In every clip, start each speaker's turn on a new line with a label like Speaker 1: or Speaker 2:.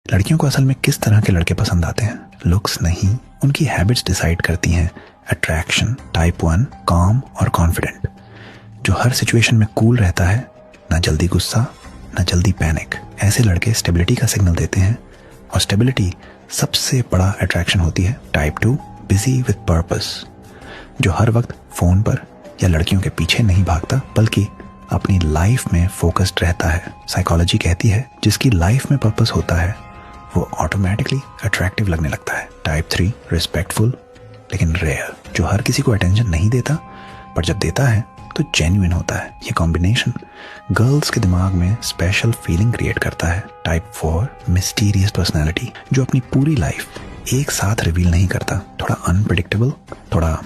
Speaker 1: लड़कियों को असल में किस तरह के लड़के पसंद आते हैं? लुक्स नहीं, उनकी हैबिट्स डिसाइड करती हैं अट्रैक्शन। टाइप 1 काम और कॉन्फिडेंट, जो हर सिचुएशन में कूल रहता है, ना जल्दी गुस्सा ना जल्दी पैनिक। ऐसे लड़के स्टेबिलिटी का सिग्नल देते हैं और स्टेबिलिटी सबसे बड़ा अट्रैक्शन होती है। टाइप 2 बिजी विद पर्पस, जो हर वक्त फोन पर या लड़कियों के पीछे नहीं भागता बल्कि अपनी लाइफ में फोकस्ड रहता है। साइकोलॉजी कहती है जिसकी लाइफ में पर्पस होता है वो ऑटोमेटिकली अट्रैक्टिव लगने लगता है। टाइप 3 रिस्पेक्टफुल लेकिन रेयर, जो हर किसी को अटेंशन नहीं देता पर जब देता है तो जेन्युइन होता है। ये कॉम्बिनेशन गर्ल्स के दिमाग में स्पेशल फीलिंग क्रिएट करता है। टाइप 4 मिस्टीरियस पर्सनैलिटी, जो अपनी पूरी लाइफ एक साथ रिवील नहीं करता, थोड़ा अनप्रेडिक्टेबल, थोड़ा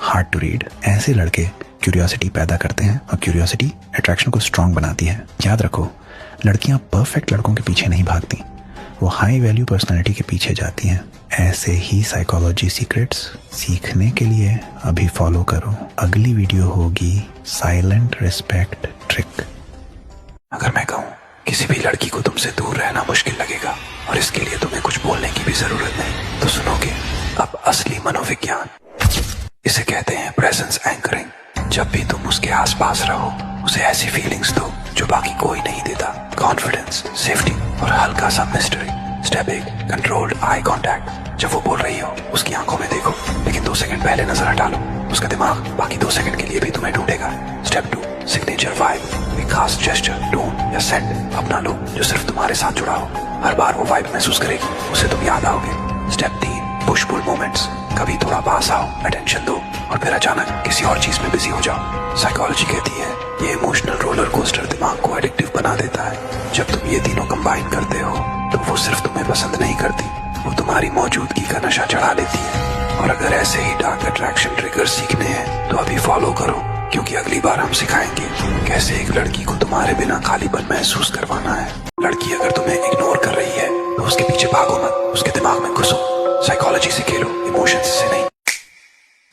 Speaker 1: हार्ड टू रीड। ऐसे लड़के क्यूरियोसिटी पैदा करते हैं और क्यूरियोसिटी अट्रैक्शन को स्ट्रांग बनाती है। याद रखो, लड़कियां परफेक्ट लड़कों के पीछे नहीं भागती, वो हाई वैल्यू पर्सनैलिटी के पीछे जाती हैं। ऐसे ही साइकोलॉजी सीक्रेट्स सीखने के लिए अभी फॉलो करो। अगली वीडियो होगी साइलेंट रिस्पेक्ट ट्रिक। अगर मैं कहूँ किसी भी लड़की को तुमसे दूर रहना मुश्किल लगेगा और इसके लिए तुम्हें कुछ बोलने की भी जरूरत नहीं, तो सुनोगे अब असली मनोविज्ञान। इसे कहते हैं प्रेजेंस एंकरिंग। जब भी तुम उसके आसपास रहो, उसे ऐसी फीलिंग्स दो जो बाकी कोई नहीं देता। कॉन्फिडेंस, सेफ्टी और हल्का सा mystery. Step 1 controlled eye contact. जब वो बोल रही हो उसकी आंखों में देखो, लेकिन 2 सेकंड पहले नजर हटा लो। उसका दिमाग बाकी 2 सेकंड के लिए भी तुम्हें ढूंढेगा। Step 2 signature vibe. एक खास जेस्चर, टोन या सेंट अपना लो जो सिर्फ तुम्हारे साथ जुड़ा हो। हर बार वो वाइब महसूस करेगी, उसे तुम याद आओगे। Step 3 push pull moments. कभी थोड़ा पास आओ, अटेंशन दो और फिर अचानक किसी और चीज में बिजी हो जाओ। साइकोलॉजी कहती है ये इमोशनल रोलर कोस्टर दिमाग को एडिक्टिव बना देता है। जब तुम ये तीनों कंबाइन करते हो तो वो सिर्फ तुम्हें पसंद नहीं करती, वो तुम्हारी मौजूदगी का नशा चढ़ा लेती है। और अगर ऐसे ही डार्क अट्रैक्शन ट्रिगर सीखने हैं तो अभी फॉलो करो, क्योंकि अगली बार हम सिखाएंगे कैसे एक लड़की को तुम्हारे बिना खालीपन महसूस करवाना है। लड़की अगर तुम्हें इग्नोर कर रही है तो उसके पीछे भागो मत, उसके दिमाग में घुसो। साइकोलॉजी से खेलो, इमोशंस से नहीं।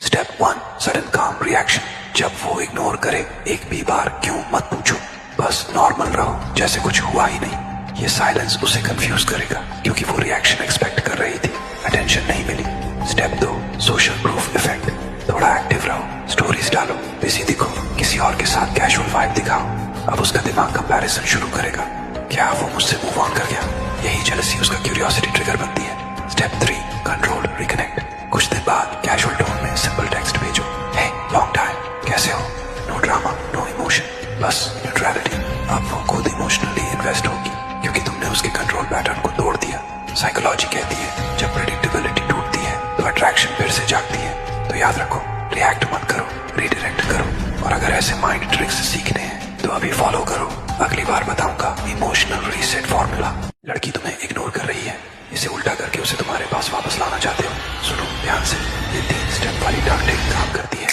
Speaker 1: स्टेप 1 सडन काम रिएक्शन। जब वो इग्नोर करे एक भी बार क्यों मत पूछो, बस नॉर्मल रहो जैसे कुछ हुआ ही नहीं। ये साइलेंस उसे कंफ्यूज करेगा क्योंकि वो रिएक्शन एक्सपेक्ट कर रही थी, अटेंशन नहीं मिली। Step 2 social proof effect. थोड़ा एक्टिव रहो, स्टोरीज डालो, बिजी दिखो, किसी और के साथ कैजुअल वाइब दिखाओ। अब उसका दिमाग कंपैरिजन शुरू करेगा, क्या वो मुझसे मूव ऑन कर गया? यही जेलसी उसका क्यूरियोसिटी ट्रिगर बनती है। Step 3 control reconnect. कुछ दिन बाद कैजुअल टोन में सिंपल टेक्स्ट भेजो, हे लॉन्ग टाइम, कैसे हो? नो ड्रामा, नो इमोशन, बस न्यूट्रलिटी। अब वो खुद इमोशनली इन्वेस्ट होगी क्योंकि तुमने उसके कंट्रोल पैटर्न को तोड़ दिया। साइकोलॉजी कहती है जब प्रेडिक्टेबिलिटी टूटती है तो अट्रैक्शन फिर से जागती है। तो याद रखो, रिएक्ट मत करो, रिडायरेक्ट करो। और अगर ऐसे माइंड ट्रिक्स सीखने हैं तो अभी फॉलो करो। अगली बार बताऊंगा इमोशनल रीसेट फॉर्मूला। लड़की तुम्हें इग्नोर कर रही है, इसे उल्टा करके उसे तुम्हारे पास वापस लाना चाहते हो। सुनो ध्यान से, ये 3 स्टेप वाली टैक्टिक काम करती है।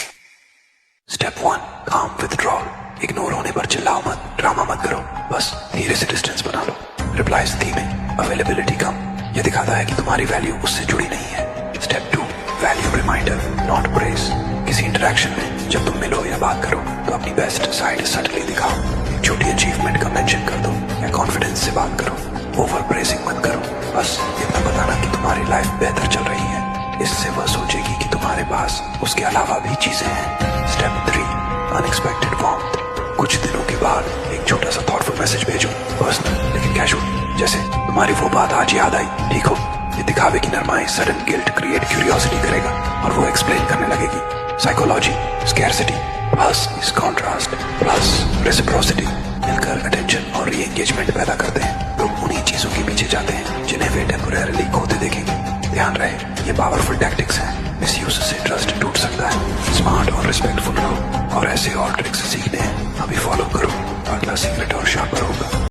Speaker 1: स्टेप 1 काम विथड्रॉल। इग्नोर होने पर चिल्लाओ मत, ड्रामा मत करो, बस धीरे से डिस्टेंस बना लो। रिप्लाईज धीमे, अवेलेबिलिटी कम, ये दिखाता है कि तुम्हारी वैल्यू उससे जुड़ी नहीं है। Step 2 value reminder not praise. किसी इंटरेक्शन में जब तुम मिलो या बात करो तो अपनी बेस्ट साइड सटली दिखाओ। एक छोटी अचीवमेंट का मेंशन कर दो या कॉन्फिडेंस से बात करो, ओवर प्रेजिंग मत करो। बस इतना बताना कि तुम्हारी लाइफ बेहतर चल रही है, इससे वह सोचेगी कि तुम्हारे पास उसके अलावा भी चीजें हैं। Step 3 unexpected warmth. कुछ दिनों के बाद एक छोटा सा थॉटफुल मैसेज भेजो, पर्सनल लेकिन कैजुअल, जैसे तुम्हारी वो बात आज याद आई, ठीक हो? ये दिखावे की नरमाई सडन गिल्ट क्रिएट क्यूरियोसिटी करेगा और वो एक्सप्लेन करने लगेगी। Psychology scarcity plus contrast plus reciprocity मिलकर अटेंशन और री एंगेजमेंट पैदा करते हैं। लोग उन्हीं चीजों के पीछे जाते हैं जिन्हें वे टेम्पोरेरीली खोते देखेंगे। ध्यान रहे, ये पावरफुल टैक्टिक्स हैं, मिसयूज से ट्रस्ट टूट सकता है। स्मार्ट और रिस्पेक्टफुल रहो और ऐसे और ट्रिक्स सीखने हैं अभी फॉलो करो। अगला सीक्रेट और शार्पर होगा।